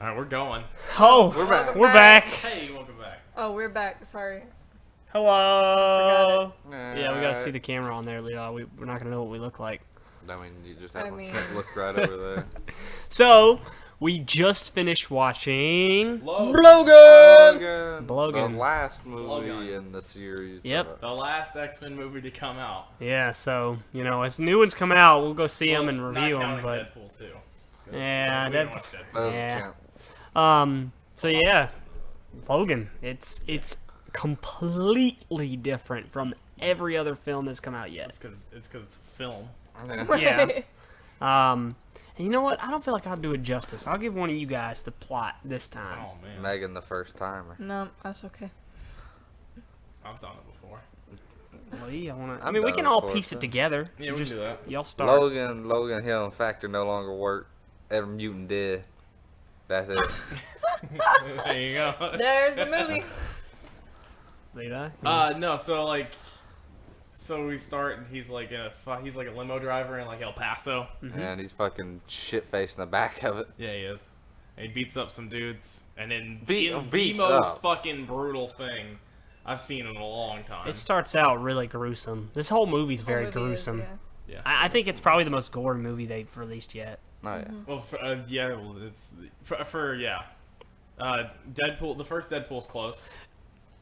All right, we're going. Oh, We're back. We're back. Hey, welcome back. Oh, we're back. Sorry. Hello. Alright. Yeah, we gotta see the camera on there, Leo. We're not gonna know what we look like. I mean, you just have I to mean- look right over there. So, we just finished watching Logan. Logan! Logan. The last movie Logan. in the series. Yep. The last X-Men movie to come out. Yeah, so, as new ones come out, we'll go see them and review them, Not but counting Deadpool 2. yeah, We didn't Deadpool. watch Deadpool. That doesn't Yeah. count. So yeah, Logan. It's completely different from every other film that's come out yet. It's because it's a film. Yeah. And you know what? I don't feel like I'll do it justice. I'll give one of you guys the plot this time. Oh man, Megan the first timer. No, that's okay. I've done it before. Lee, I've we done can it all before, piece so. it together. Yeah, we can do that. Y'all start. Logan Hill Factor no longer work. Every mutant dead. That's it. There you go. There's the movie. Levi? No. So we start, and he's like a limo driver in like El Paso. And he's fucking shit faced in the back of it. Yeah, he is. And he beats up some dudes, and then Beats the most up. fucking brutal thing I've seen in a long time. It starts out really gruesome. This whole movie's very Whole movie is, gruesome. yeah. Yeah. I think it's probably the most gory movie they've released yet. Oh yeah. Well, it's Deadpool. The first Deadpool's close.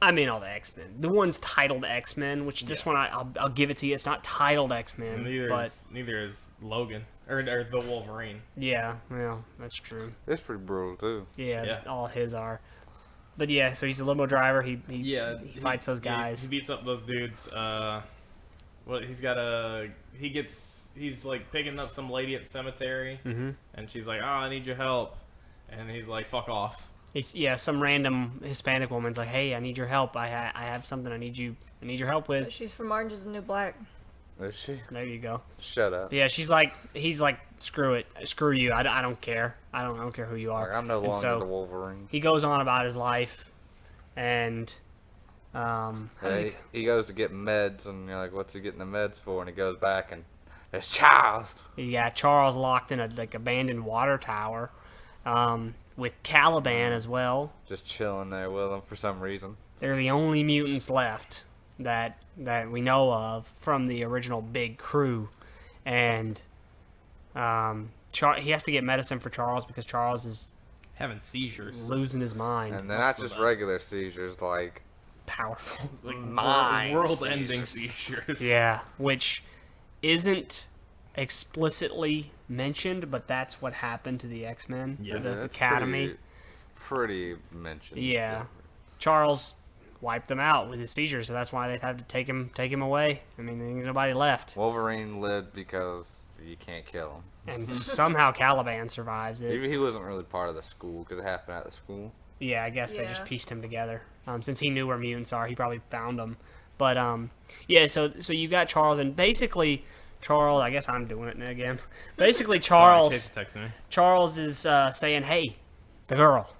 I mean, all the X-Men. The one's titled X-Men, which this Yeah. one I'll give it to you. It's not titled X-Men, but Neither is Logan or the Wolverine. yeah, well, that's true. It's pretty brutal too. Yeah, Yeah. all his are. But yeah, so he's a limo driver. He fights those Yeah, guys. he beats up those dudes. He's like picking up some lady at the cemetery, and she's like, "Oh, I need your help," and he's like, "Fuck off." Some random Hispanic woman's like, "Hey, I need your help. I have something I need your help with." She's from Orange is the New Black. Is she? There you go. Shut up. But yeah, he's like, screw it, screw you. I don't care. I don't care who you are. Like, I'm no And longer so the Wolverine. he goes on about his life, and He goes to get meds, and you're like, "What's he getting the meds for?" And he goes back, and there's Charles. you got Charles locked in a abandoned water tower, with Caliban as well. Just chilling there with him for some reason. They're the only mutants left that we know of from the original big crew, and he has to get medicine for Charles because Charles is Having seizures. losing his mind. And they're That's not just so bad. regular seizures, like Powerful. Like Mind world-ending seizures. seizures. Yeah, which isn't explicitly mentioned, but that's what happened to the X-Men, Yeah. the it's Academy. pretty mentioned. Yeah. Charles wiped them out with his seizures, so that's why they'd have to take him away. I mean, there's nobody left. Wolverine lived because you can't kill him. And somehow Caliban survives it. He wasn't really part of the school because it happened at the school. Yeah, I guess they just Yeah. pieced him together. Since he knew where mutants are, he probably found them. But yeah, so you got Charles, and basically Charles. I guess I'm doing it again. Basically, Sorry, Chase texted me. Charles is saying, "Hey, the girl."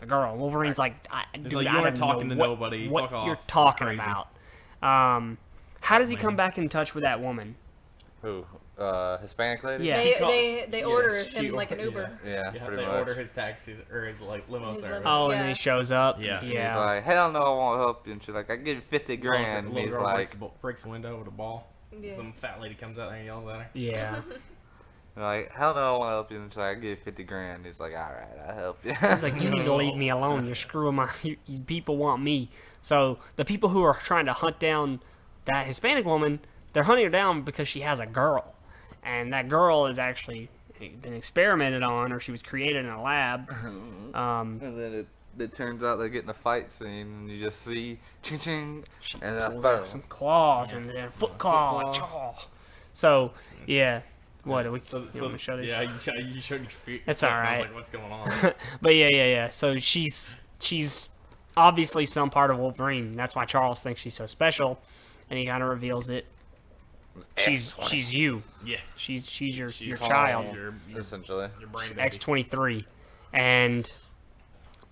Wolverine's like, "Dude, like, you I aren't don't talking know to nobody. What Fuck off. you're You're talking crazy." about?" How does he come man. back in touch with that woman? Who? Hispanic lady? Yeah. She calls- They order she him like an order- Uber. Yeah, Yeah, pretty they much. order his taxis or his like limo His service. limo. Oh, and then he Yeah. shows up. Yeah. He's Yeah. like, hell no, I won't help you. And she's like, I give you 50 grand. And Little he's girl like, breaks a window with a ball. Yeah. Some fat lady comes out there and yells at her. Yeah. hell no, I won't help you. And she's like, I give you 50 grand. He's like, all right, I'll help you. He's like, you need to leave me alone. You're screwing you people want me. So the people who are trying to hunt down that Hispanic woman, they're hunting her down because she has a girl. And that girl is actually been experimented on, or she was created in a lab. And then it turns out they get in a fight scene, and you just see ching ching, and then Pulls out some claws and then foot claw, claw. chaw. So yeah, what do we? So, you want me to show this? yeah, you showed your feet. It's I was alright. like, what's going on? But yeah. So she's obviously some part of Wolverine. That's why Charles thinks she's so special, and he kind of reveals it. She's you. Yeah. She's your She's child. Your essentially. brain baby. X-23, and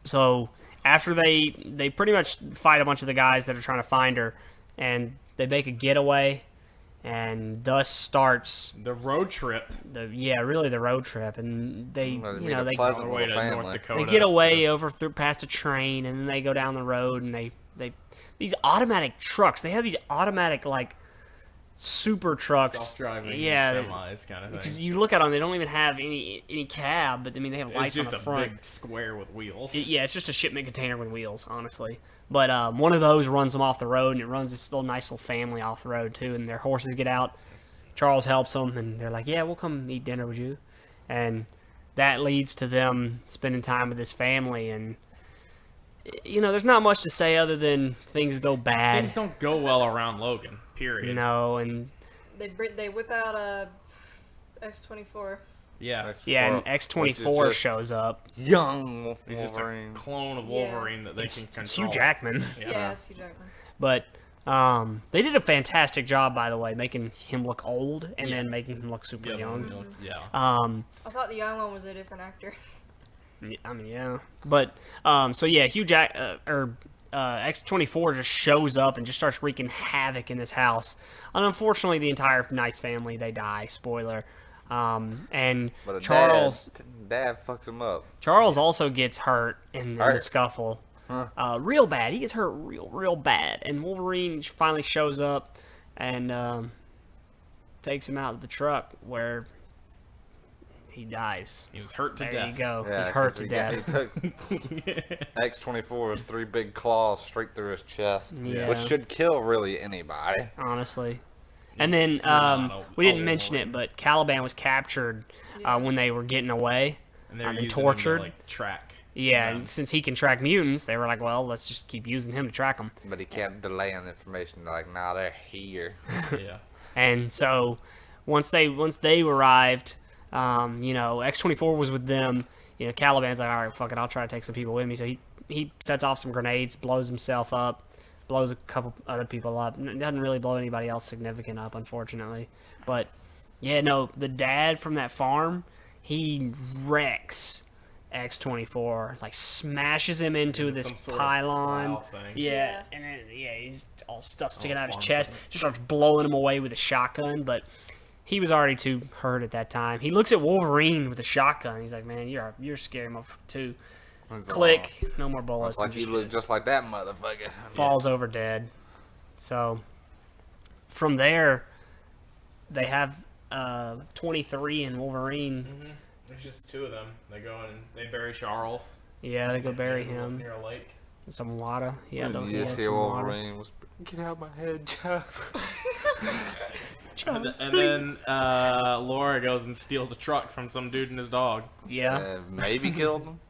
so after they pretty much fight a bunch of the guys that are trying to find her, and they make a getaway, and thus starts The road trip. really the road trip, and they Well, you meet know a they pleasant On the way to little North family. Dakota. they get away over through past a train, and then they go down the road, and they these automatic trucks. They have these automatic like super trucks, Self-driving yeah. semis kind of Because thing. you look at them, they don't even have any cab, but I mean they have It's lights on just the a front. big square with wheels. Yeah, it's just a shipment container with wheels, honestly. But one of those runs them off the road, and it runs this little nice little family off the road too. And their horses get out. Charles helps them, and they're like, "Yeah, we'll come eat dinner with you," and that leads to them spending time with this family. And there's not much to say other than things go bad, Things don't go well around Logan. Period. and They whip out a X-24. Yeah. yeah, and X-24 just shows up. Young He's just a Wolverine. clone of Yeah. Wolverine that they can control. It's Hugh Jackman. Yeah, it's Hugh Jackman. But they did a fantastic job, by the way, making him look old and then making him look super Yeah. young. Yeah. I thought the young one was a different actor. I mean, yeah. But so yeah, X-24 just shows up and just starts wreaking havoc in this house. And unfortunately, the entire Nice family, they die. Spoiler. And But a Charles dad fucks him up. Charles also gets hurt in the Hurt? scuffle. Huh. Real bad. He gets hurt real bad. And Wolverine finally shows up and takes him out of the truck where he dies. He was hurt to There death. you go. Yeah, he hurt 'cause to he death. took X-24's 3 big claws straight through his chest, Yeah. which should kill really anybody. Honestly. And then Phenomenal. we didn't Oh, mention Lord. it, but Caliban was captured when they were getting away. And they're and using tortured. him to, like, track. Yeah, them. and since he can track mutants, they were like, well, let's just keep using him to track them. But he kept delaying the information. Like, nah, they're here. Yeah. And so once they arrived, X-24 was with them. Caliban's like, all right, fuck it, I'll try to take some people with me. So he sets off some grenades, blows himself up, blows a couple other people up. Doesn't really blow anybody else significant up, unfortunately. But yeah, no, the dad from that farm, he wrecks X-24, like smashes him into this Some sort of pylon. plow thing. Yeah, and then he's all stuff sticking out of his farm chest. thing. Just starts blowing him away with a shotgun, but he was already too hurt at that time. He looks at Wolverine with a shotgun. He's like, "Man, you're scary motherfucker too." Click, no more bullets. It's like and you just look just like that motherfucker. falls over dead. So from there, they have 23 and Wolverine. There's just 2 of them. They go in and they bury Charles. Yeah, they go bury him. Near a lake. Some water. Yeah, And he you had just see some water. Wolverine was, get out my head, child. And then Laura goes and steals a truck from some dude and his dog. Yeah. Maybe killed him.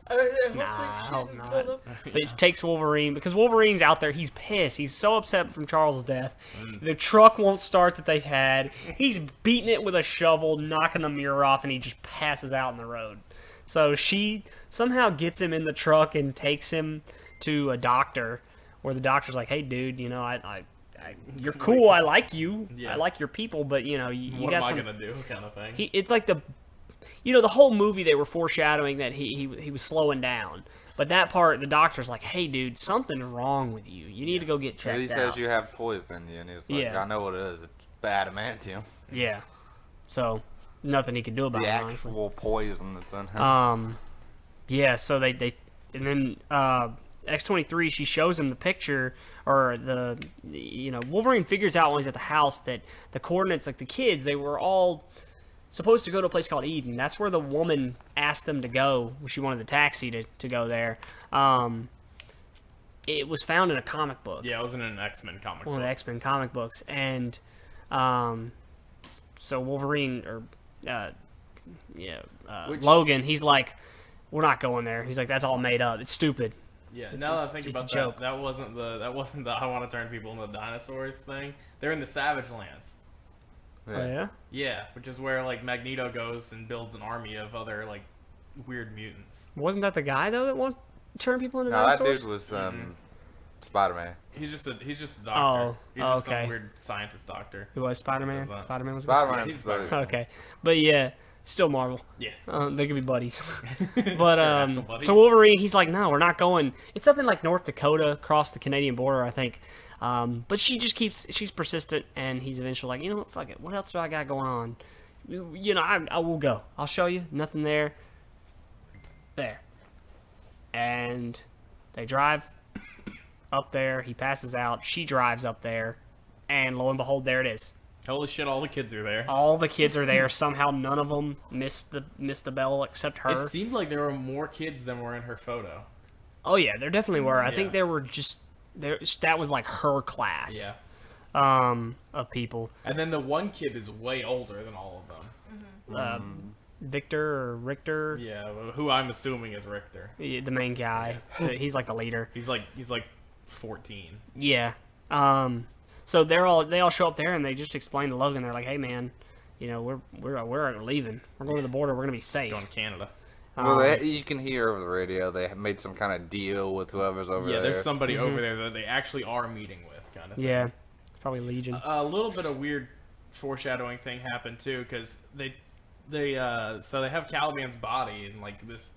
Nah, I hope not. But it takes Wolverine because Wolverine's out there. He's pissed. He's so upset from Charles' death. The truck won't start that they had. He's beating it with a shovel, knocking the mirror off, and he just passes out in the road. So she somehow gets him in the truck and takes him to a doctor, where the doctor's like, "Hey, dude, you're cool. I like you. Yeah. I like your people, but you What got am I some." gonna do? Kind of thing. It's like the whole movie they were foreshadowing that he was slowing down. But that part, the doctor's like, "Hey, dude, something's wrong with you. You need to go get checked He out." says you have poison in you, and he's like, Yeah. I know what it is. It's bad adamantium. Yeah. So nothing he can do about The it. Honestly. actual poison that's in him. Yeah. So they and then X-23, she shows him the picture, or Wolverine figures out when he's at the house that the coordinates, like the kids, they were all supposed to go to a place called Eden. That's where the woman asked them to go. She wanted the taxi to go there. It was found in a comic book. Yeah, it was in an X-Men comic One of book. the X-Men comic books. And so Wolverine, or Logan, he's like, "We're not going there." He's like, "That's all made up. It's stupid." Yeah, now that I think it's a about joke. that wasn't the I want to turn people into dinosaurs thing. They're in the Savage Lands. Yeah. Oh yeah. Yeah, which is where like Magneto goes and builds an army of other like weird mutants. Wasn't that the guy though that wants to turn people into No, that dinosaurs? dude was Spider-Man. He's just a doctor. Oh, He's just okay. some weird scientist doctor. Who was Spider-Man? Who was that? Spider-Man was. Spider-Man he's was Spider-Man. Okay, but yeah, still Marvel. Yeah. They could be buddies. But Pterodactyl buddies. so Wolverine, he's like, "No, we're not going." It's up in like North Dakota, across the Canadian border, I think. But she's persistent, and he's eventually like, you know what, fuck it. What else do I got going on? You know, I will go. I'll show you. Nothing there. There. And they drive up there. He passes out. She drives up there. And lo and behold, there it is. Holy shit! All the kids are there. All the kids are there. Somehow none of them missed the bell except her. It seemed like there were more kids than were in her photo. Oh yeah, there definitely were. I think Yeah. there were just there. That was like her class. Yeah. Of people. And then the one kid is way older than all of them. Victor or Richter. Yeah, who I'm assuming is Richter. The main guy. He's like the leader. He's like 14. Yeah. So they all show up there and they just explain to Logan. They're like, "Hey man, you know we're leaving. We're going to the border. We're gonna be safe." Going to Canada. Well, you can hear over the radio they have made some kind of deal with whoever's over there. Yeah, there's somebody over there that they actually are meeting with, kind of thing. Yeah. It's probably Legion. A little bit of weird foreshadowing thing happened too, because they have Caliban's body in like this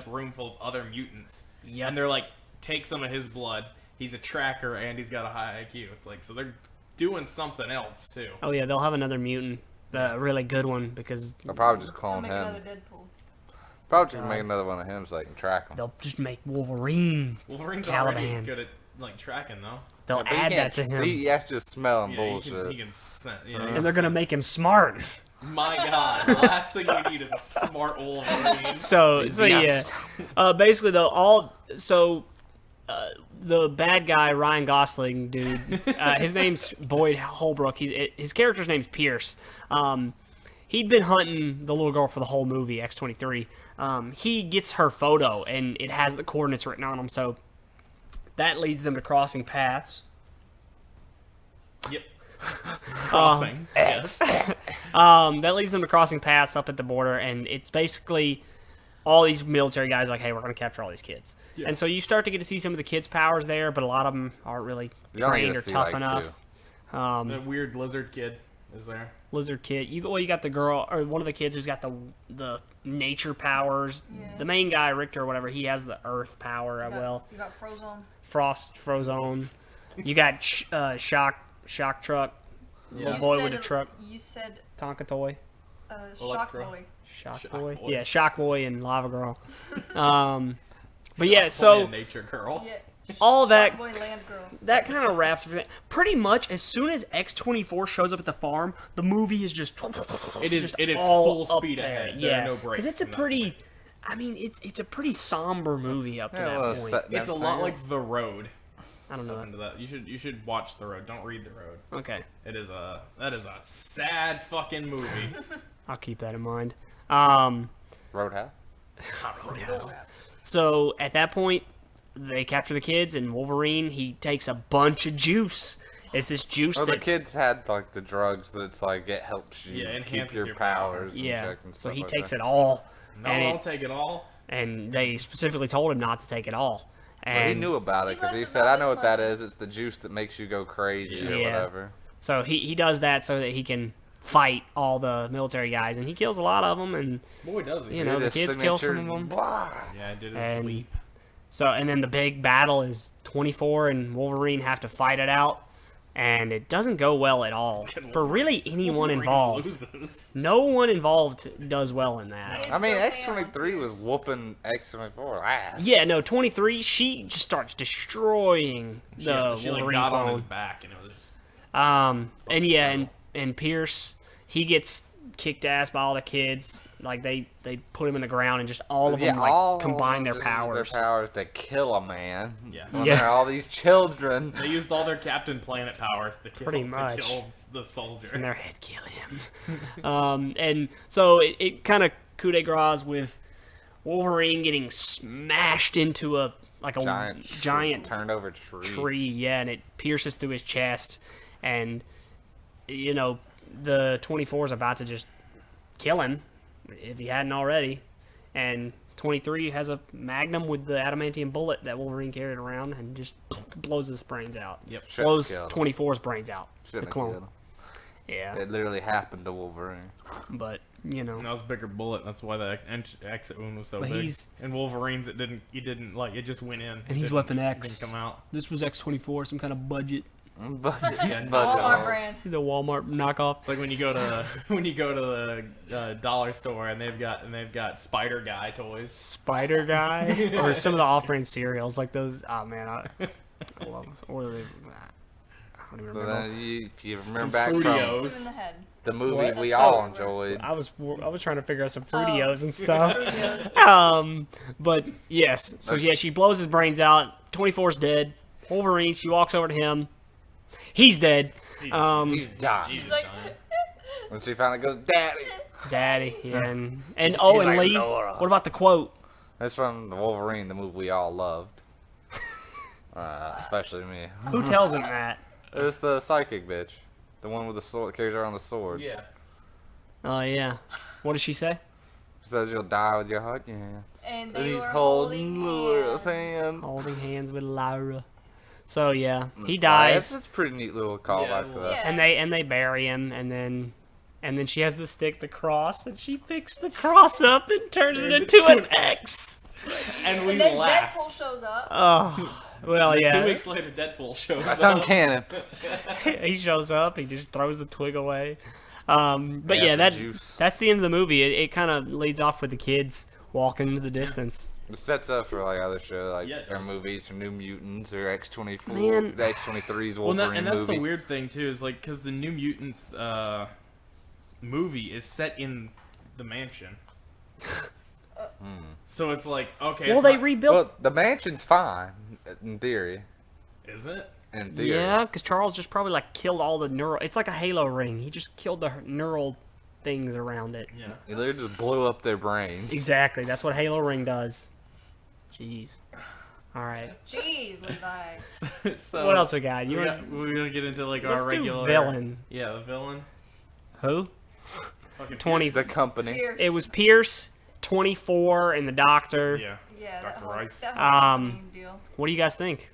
room full of other mutants. Yep. And they're like, take some of his blood. He's a tracker and he's got a high IQ. It's like, so they're doing something else too. Oh yeah, they'll have another mutant, a really good one, because They'll probably just I'll clone make him. another Deadpool. Probably just make another one of him so they can track him. they'll just make Wolverine. Wolverine's already Caliban. good at like tracking though. They'll But he add that can't- to him, He has to smell and Yeah, bullshit. he can sense. Yeah, and they're gonna make him smart. My God, the last thing we need is a smart Wolverine. So Yeah. yeah, basically the bad guy Ryan Gosling dude, his name's Boyd Holbrook. His character's name's Pierce. He'd been hunting the little girl for the whole movie, X-23. He gets her photo and it has the coordinates written on them, so that leads them to crossing paths. Yep. Crossing. Yes. That leads them to crossing paths up at the border, and it's basically all these military guys are like, hey, we're going to capture all these kids. Yeah. And so you start to get to see some of the kids' powers there, but a lot of them aren't really You only trained get or to see, tough like, enough. two. The weird lizard kid is there. Lizard kid. You got the girl, or one of the kids who's got the nature powers. Yeah. The main guy, Richter or whatever, he has the earth power. You got Frozone. Frozone. You got shock truck. Yeah. Little boy with a truck. You said Tonka toy. Shock Electro. Boy. Shock Shock boy. Boy. Yeah, Shock Boy and Lava Girl. But yeah, Boy so and Nature Girl. Yeah. all that Shock Boy Land Girl. that kind of wraps everything. Pretty much, as soon as X-24 shows up at the farm, the movie is just It is all full up speed there. ahead. There Yeah, are no breaks. it's a in that pretty. point. I mean, it's a pretty somber movie up to Yeah, well, that point. set- It's a lot like The Road. I don't know. Up into that. You should watch The Road. Don't read The Road. Okay, That is a sad fucking movie. I'll keep that in mind. Roadhouse? So at that point, they capture the kids, and Wolverine he takes a bunch of juice. It's this juice Well, the that's kids had like the drugs that it's like it helps you Yeah, keep enhances your your powers. powers. And yeah. check and So stuff he like takes that. it all, No, and I'll take it all. and they specifically told him not to take it all. Well, he And knew about it He because learned he said, about "I know this what that much. is. It's the juice that makes you go crazy or Yeah. whatever." so he does that so that he can fight all the military guys, and he kills a lot of them, and Boy, does he. You know, Did the his kids kill some signature- of 'em. Blah. Yeah, I did his And- sleep. and then the big battle is 24 and Wolverine have to fight it out, and it doesn't go well at all for really anyone Wolverine involved. loses. No one involved does well in that. Yeah. I mean, It's X-23 okay was on whooping X-24 ass. Yeah, no, 23, she just starts destroying the She like Wolverine got on his clone. back and it was just And yeah, and Pierce, he gets kicked ass by all the kids. Like they put him in the ground, and just all of them all like of combine them their just use powers. Their powers to kill a man. Yeah. When Yeah. there are all these children. they used all their Captain Planet powers to kill Pretty much. to kill the soldier. In their head, kill him. And so it kind of coup de grace with Wolverine getting smashed into a giant turned over tree. tree, yeah, and it pierces through his chest, and you know the 24 is about to just kill him if he hadn't already, and 23 has a magnum with the adamantium bullet that Wolverine carried around and just blows his brains out. Yep. Shouldn't Blows have killed him. 24's brains out. Shouldn't the have clone. killed him. Yeah, It literally happened to Wolverine. but you know. And that was a bigger bullet. That's why the exit wound was so But big. he's- And Wolverine's, it didn't like it just went in. And he's It Weapon didn't- X. It didn't come out. This was X-24, some kind of budget But, Yeah, Walmart brand. The Walmart knockoff. It's like when you go to the dollar store and they've got Spider Guy toys. Spider Guy, or some of the off-brand cereals like those. Oh man, I love. What are they? I don't even But remember. if you remember back from Fruitios. Hits him in the head. the movie What? we That's all how- enjoyed. I was trying to figure out some Fruitios and stuff. Fruitios. But yes. So yeah, she blows his brains out. 24's dead. Wolverine. She walks over to him. He's dead. He's He's dying. He's like, done. When she finally goes, Daddy. Daddy. Yeah, and He's and like, Lee. "Nora." What about the quote? That's from the Wolverine, the movie we all loved. Especially me. Who tells him that? It's the psychic bitch. The one with the sword, carries around the sword. Yeah. Oh yeah. What does she say? She says you'll die with your heart in your hands. and And they he's were holding holding Laura's hands. hand. Holding hands with Lyra. So yeah, he It's dies, That's a pretty neat little callback to that. Yeah. and they bury him, and then she has the stick, the cross, and she picks the cross up and turns it into an X. And we And then laughed. Deadpool shows up. Oh, well, 2 yeah. weeks later, Deadpool shows That's up. uncanny. He shows up. He just throws the twig away. But Yeah, yeah, the juice. that's the end of the movie. It kind of leads off with the kids walking into the distance. It sets up for like other shows, like Yeah, it their does. movies or New Mutants or X-24, Man. the X-23's Well, Wolverine and that's movie. the weird thing too, is like because the New Mutants movie is set in the mansion. So it's like okay. Well, it's they not- rebuilt. Well, the mansion's fine in theory. Is it? In theory. Yeah, because Charles just probably like killed all the neural. It's like a Halo ring. He just killed the neural things around it. Yeah. They literally just blew up their brains. Exactly. That's what Halo ring does. Jeez. All right. Jeez, Levi. So What else we got? You We're want gonna get into like let's our do regular villain? Yeah, the villain. Who? Fucking 20 The company. Pierce. It was Pierce, 24, and the Doctor. Yeah. Yeah, Dr. that whole, Rice. that whole Um, name deal. What do you guys think?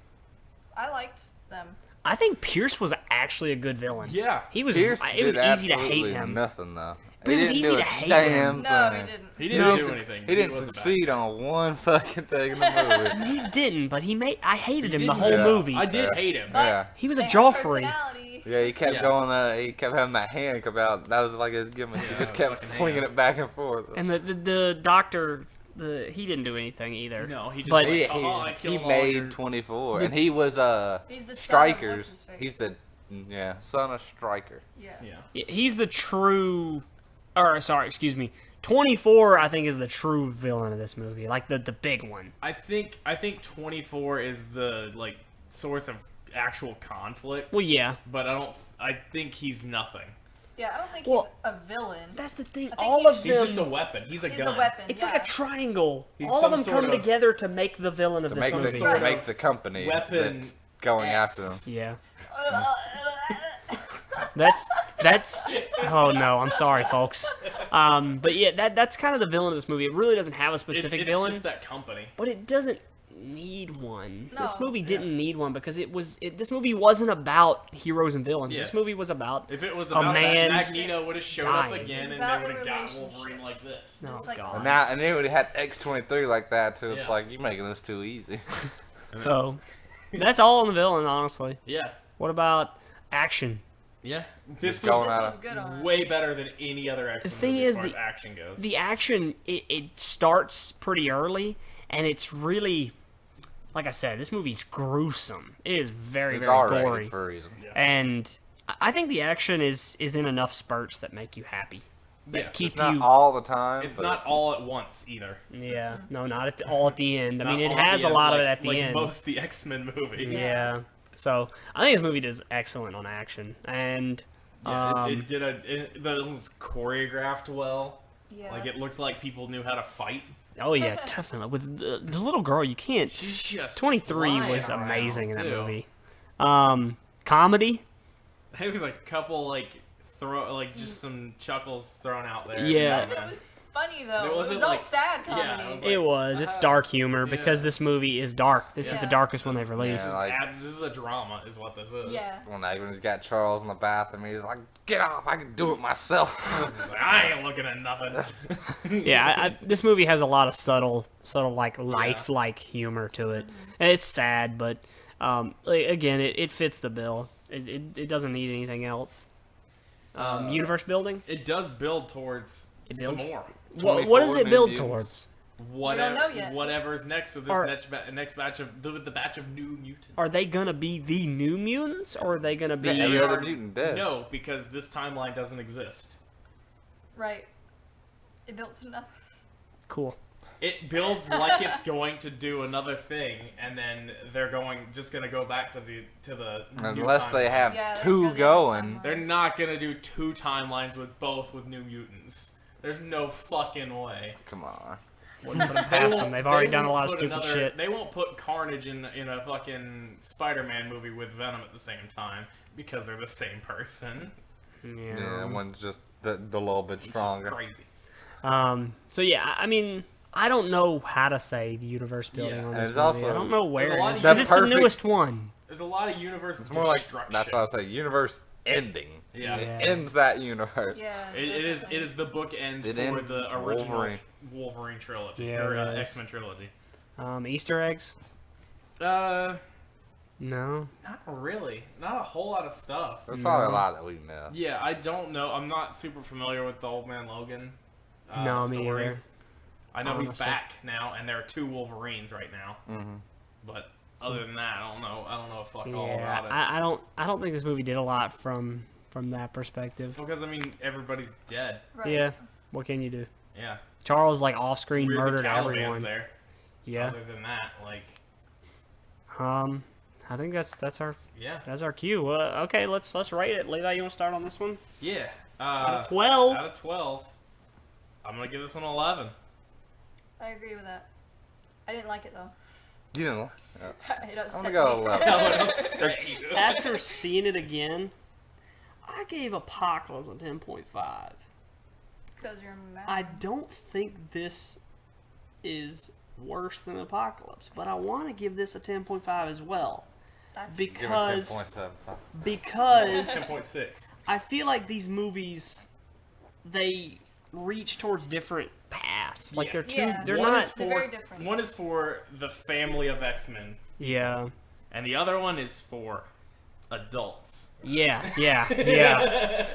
I liked them. I think Pierce was actually a good villain. Yeah. He was. Pierce It was did easy to hate absolutely him. nothing though. But it was didn't easy do to a hate damn him. No, he thing. didn't. He didn't No. do anything. He didn't wasn't bad. succeed on one fucking thing in the movie. He didn't, but he made. I hated He him the didn't. whole Yeah. movie. I did Yeah. hate him. But Yeah. He was they a had Joffrey. personality. Yeah, he kept Yeah. going. He kept having that hand come out. That was like his gimmick. He Yeah, just the kept fucking flinging hand. it back and forth. And the Doctor, he didn't do anything either. No, he just But- like, He, I he killed all made your... 24, and he was He's the son of Strikers. what's-his-face. He's the son of Striker. Yeah. Yeah. He's the true. Or sorry, excuse me. 24, I think, is the true villain of this movie, like the big one. I think 24 is the like source of actual conflict. Well, yeah. But I think he's nothing. Yeah, I don't think Well, he's a villain. That's the thing. I think All he's of He's them. just a weapon. He's a He's gun. a weapon. It's yeah. like a triangle. He's All of some them sort come of- together to make the villain of To this make some movie. sort to of make the company weapon that's going after him. X. Yeah. That's oh no, I'm sorry folks. But yeah, that's kind of the villain of this movie. It really doesn't have a specific it's villain, just that company. but it doesn't need one. This No. movie didn't need one because this movie wasn't about heroes and villains. Yeah. This movie was about If it was A about man that, Magneto would have showed up dying. again It's and about they would have a got relationship. Wolverine like this. oh Just like- god. And then we had X-23 like that too. It's Yeah. like you're making this too easy. So that's all on the villain, honestly. Yeah. What about action? Yeah. This Just going This out was of- good on it. way better than any other X-Men The thing movie is, as far the- as action goes. The action it starts pretty early, and it's really, like I said, this movie's gruesome. It is very It's very R-rated gory, for a reason. and I think the action is in enough spurts that make you happy, that Yeah, keep It's not you. all the time. It's but not all at once either. Yeah, no, not at all at the end. I Not mean, it all at has the a end, lot of like- it at the like end. most of the X-Men movies. Yeah. So I think this movie does excellent on action, and Yeah, it was choreographed well. Yeah. Like it looked like people knew how to fight. oh yeah, definitely with the little girl, you can't. She's just 23 flying was around, amazing in that too. movie. Comedy. There was a couple just some chuckles thrown out there. Yeah. But it was funny though. It It wasn't was all like- sad yeah, comedy. it was It was. It's dark humor because yeah. this movie is dark. This is Yeah. the darkest one they've released. Yeah, like- This is a drama, is what this is. Yeah. when he's got Charles in the bathroom, he's like, "Get off! I can do it myself." Like, I ain't looking at nothing. Yeah, this movie has a lot of subtle like lifelike humor to it, and it's sad, but again, it fits the bill. It doesn't need anything else. Universe building. It does build towards It some builds- more. What does 24 it new build mutants. towards? Whatever, know yet. Whatever's next with this Are- next batch of the batch of new mutants. Are they gonna be the new mutants, or are they gonna be? Yeah, every They other are- mutant dead. No, because this timeline doesn't exist. Right. It built to nothing. Cool. It builds like it's going to do another thing, and then they're just gonna go back to the new Unless they timeline. have Yeah, they're two really going. on They're not gonna do 2 timelines with new mutants. There's no fucking way. Come on. Wouldn't put them past them. They've already done a lot of won't stupid put shit. They won't put Carnage in a fucking Spider-Man movie with Venom at the same time because they're the same person. Yeah, one's just the little bit Which stronger. is crazy. So yeah, I mean, I don't know how to say the universe building Yeah, on and this it's movie. also- I don't know there's a where lot it is of- because That's it's the perfect. newest one. There's a lot of universe It's more like destruction. that's what I was saying. Universe ending. Yeah. Yeah. Ends that universe. Yeah. It is the bookend It for ends the original Wolverine. Wolverine trilogy Yeah, or it is. X-Men trilogy. Easter eggs? Uh, No. not really. Not a whole lot of stuff. There's probably a No. lot that we missed. Yeah, I don't know. I'm not super familiar with the Old Man Logan. No, me story. either. I know he's honestly. back now, and there are 2 Wolverines right now. Mm-hmm. But other than that, I don't know. I don't know fuck all Yeah, about it. I don't think this movie did a lot from that perspective. Because I mean, everybody's dead. Right. Yeah. What can you do? Yeah. Charles like It's off-screen weird the murdered Caliban's everyone. there. Yeah. Other than that, like, I think that's our yeah, cue. Okay, let's rate it. Levi, you want to start on this one? yeah. Out of 12. Out of 12, I'm gonna give this one 11. I agree with that. I didn't like it though. You know, It upset I'm gonna go me. 11. That would upset you. After seeing it again, I gave Apocalypse a 10.5. Because you're mad. I don't think this is worse than Apocalypse, but I want to give this a 10.5 as well. That's Give it Because 10.75. because 10.6. I feel like these movies they reach towards different paths. Like Yeah. they're too Yeah. they're One not is They're very different. One is for the family of X-Men, Yeah. and the other one is for adults. Yeah.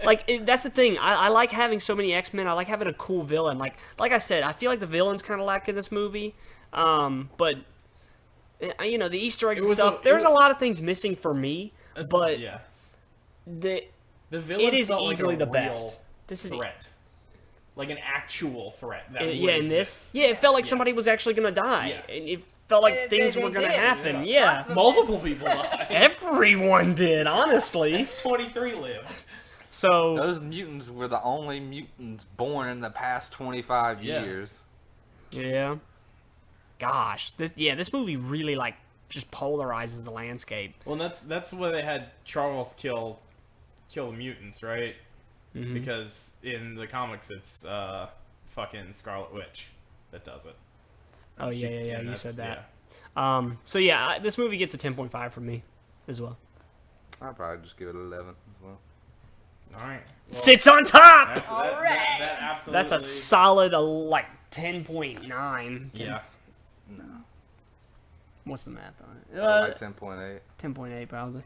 Like that's the thing. I like having so many X-Men. I like having a cool villain. Like I said, I feel like the villain's kind of lack in this movie. But you know, the Easter eggs It and was stuff. a- There's it a was- lot of things missing for me, but yeah, the the villain it is felt like easily a the real best. This is threat, like an actual threat. That would yeah. In this, exist. yeah, it felt like Yeah. somebody was actually gonna die, Yeah. and it felt like They- things they were gonna did. happen. Yeah. Yeah, Lots of- Multiple people died. everyone did, honestly. 23 lived. So Those mutants were the only mutants born in the past 25 Yeah. years. yeah, gosh, this movie really like just polarizes the landscape. Well, and that's why they had Charles kill the mutants, right? Mhm. Because in the comics, it's fucking Scarlet Witch that does it. Oh She- yeah, and you that's- said that. yeah. So yeah, this movie gets a 10.5 from me as well. I'd probably just give it 11 as well. All right. Well, Sits on top. All that right. absolutely. That's a solid like 10.9. Yeah. No. What's the math on it? Like 10.8. 10.8 probably.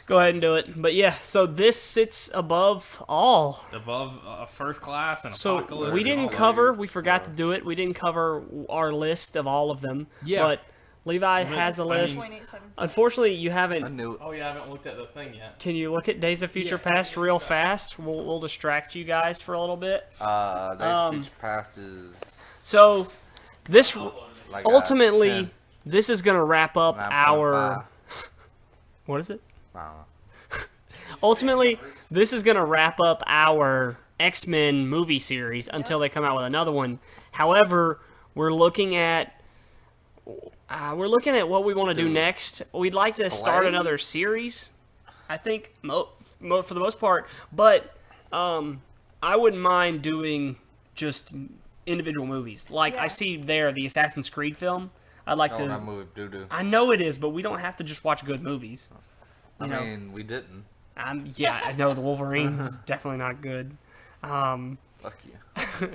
Go ahead and do it. But yeah, so this sits above all. Above First Class and So Apocalypse. we and didn't all cover. those. We forgot to do it. We didn't cover our list of all of them. Yeah. But Levi But, has a I mean- list. 0.87. Unfortunately, you I haven't. knew it. Oh yeah, I haven't looked at the thing yet. Can you look at Days of Future Yeah, Past yes, real sir. fast? We'll distract you guys for a little bit. Days of Future Past is So this like ultimately this is gonna wrap up 9.5. our. What is it? I don't know. Ultimately, this is going to wrap up our X-Men movie series until they come out with another one. However, we're looking at what we want to do Dude. next. We'd like to start Play? another series, I think, for the most part. But I wouldn't mind doing just individual movies. Like I Yeah. see there the Assassin's Creed film. I'd like Oh, to. that movie doo-doo. I know it is, but we don't have to just watch good movies. I You know. mean, we didn't. Yeah, I know the Wolverine is definitely not good. Fuck you.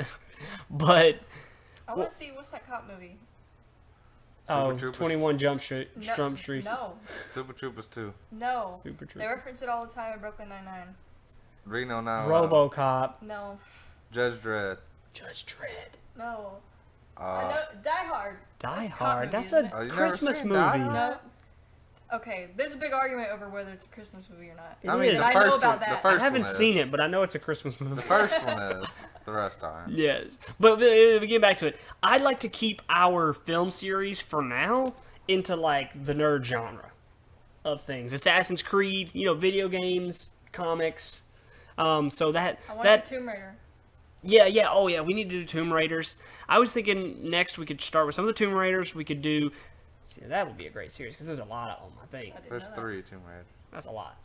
But I want to see what's that cop movie? Oh, Troopers. 21 Jump Street. No, Jump Street. No, Super Troopers 2. no. Super They Troopers. reference it all the time in Brooklyn Nine-Nine. Reno 911. RoboCop. No, Judge Dredd. Judge Dredd. no. I know, Die Hard. Die That's a cop Hard. movie, That's isn't a it? Oh, you never Christmas seen movie. Die Hard? No. Okay, there's a big argument over whether it's a Christmas movie or not. It I mean, is. the I know first about one. The that. I first haven't one is. seen it, but I know it's a Christmas movie. The first one is. The rest aren't. Yes, but getting back to it, I'd like to keep our film series for now into like the nerd genre of things. Assassin's Creed, video games, comics. So that I want that the Tomb Raider. yeah. Oh yeah, we need to do Tomb Raiders. I was thinking next we could start with some of the Tomb Raiders. We could do. See, that would be a great series because there's a lot of them. I think I didn't There's know that. 3 Tomb Raider. that's a lot.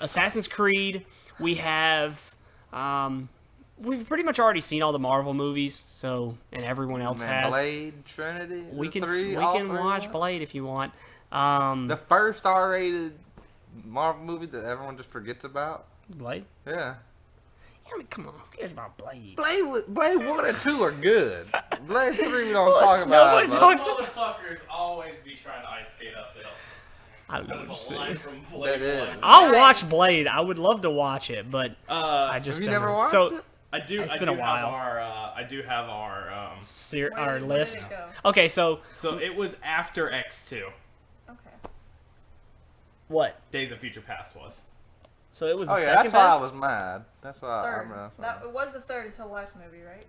Assassin's Creed. We have. We've pretty much already seen all the Marvel movies, so and everyone else Man, has. Blade, Trinity. We the can three, we all can three watch ones? Blade if you want. The first R-rated Marvel movie that everyone just forgets about. Blade. Yeah. I mean, come on, who cares about Blade? Blade 1 and 2 are good. Blade 3 we don't Well, talk about. nobody but- talks- Motherfuckers always be trying to ice skate uphill. I don't That was a know. line from Blade That is. 1. I'll Nice. watch Blade. I would love to watch it, but I just Have you don't never know. watched so, it? I do. It's I been do a while. I do have our. Our Where list. did it go? Okay, so So it was after X2. Okay. what? Days of Future Past was. So it was Oh the yeah, second that's why I best? was mad. That's why Third. I'm That it was the third until the last movie, right?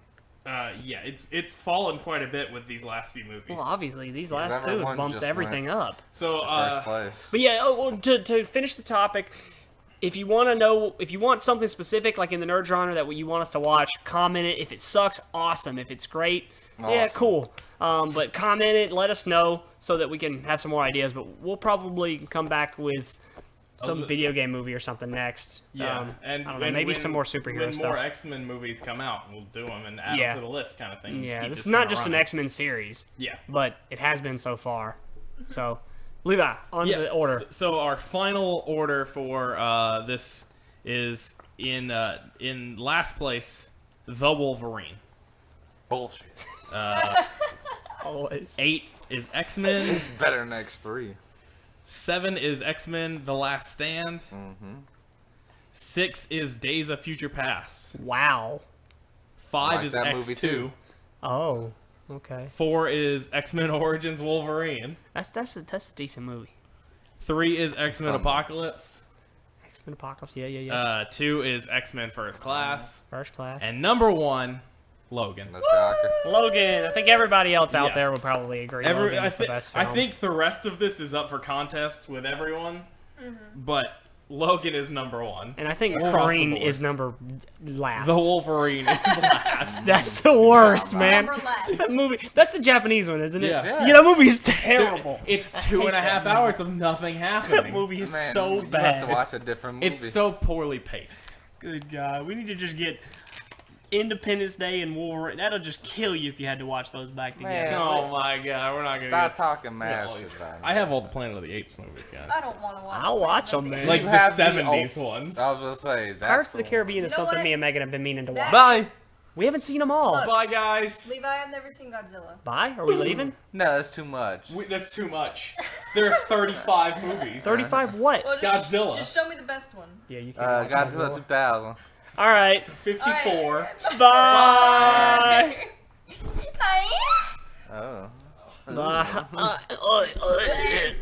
Yeah, it's fallen quite a bit with these last few movies. Well, obviously these Because last two everyone bumped just everything up. So first place. But yeah, to finish the topic, if you want to know, if you want something specific like in the nerd genre that you want us to watch, comment it. If it sucks, awesome. If it's great, yeah, Awesome. cool. But comment it, let us know so that we can have some more ideas. But we'll probably come back with some gonna video game movie or something next. yeah, I and don't know, when- maybe when- some more superhero when stuff. more X-Men movies come out, we'll do them and add Yeah. them to the list, kind of thing. Yeah, Keep this is thing not just an running. X-Men series, Yeah. but it has been so far. So, Levi, on to the order. So our final order for this is in last place, The Wolverine. Bullshit. Always. 8 is X-Men. It's better than X3. 7 is X-Men: The Last Stand. Mm-hmm. 6 is Days of Future Past. Wow. 5 like is that X2. movie too. Oh, okay. 4 is X-Men Origins Wolverine. That's a decent movie. 3 is X-Men Fun. Apocalypse. X-Men Apocalypse, yeah. 2 is X-Men First Class. First class. And number 1, Logan. No shocker. Logan. I think everybody else out Yeah. there would probably agree. Logan's the best I film. think the rest of this is up for contest with everyone, but Logan is number 1. And I think across the Wolverine board. is number last. The Wolverine is last. That's the worst, man. Number last. That movie. That's the Japanese one, isn't it? Yeah. Yeah, that movie's terrible. It's I 2.5 hate that hours of nothing That happening. movie is Man, so you must bad. have watched a different movie. It's so poorly paced. Good God. We need to just get Independence Day and Wolverine. That'll just kill you if you had to watch those back together. Man. Oh my god, we're not gonna. Stop get- talking mad Well, shit about it. I have all the Planet of the Apes movies, guys. I don't want to watch. I'll it. watch them, man. Like You the have the 70s ones. I was gonna say that's Pirates of the one. Caribbean is You know something what? me and Megan have been meaning to watch. That- Bye. We haven't seen them all. Look. Bye, guys. Levi, I've never seen Godzilla. Bye? Are we leaving? No, that's too much. That's too much. There are 35 movies. 35 what? Well, just, Godzilla. Just show me the best one. Yeah, you can't watch Godzilla 2000. All right. So 54. Bye. Oh. Bye.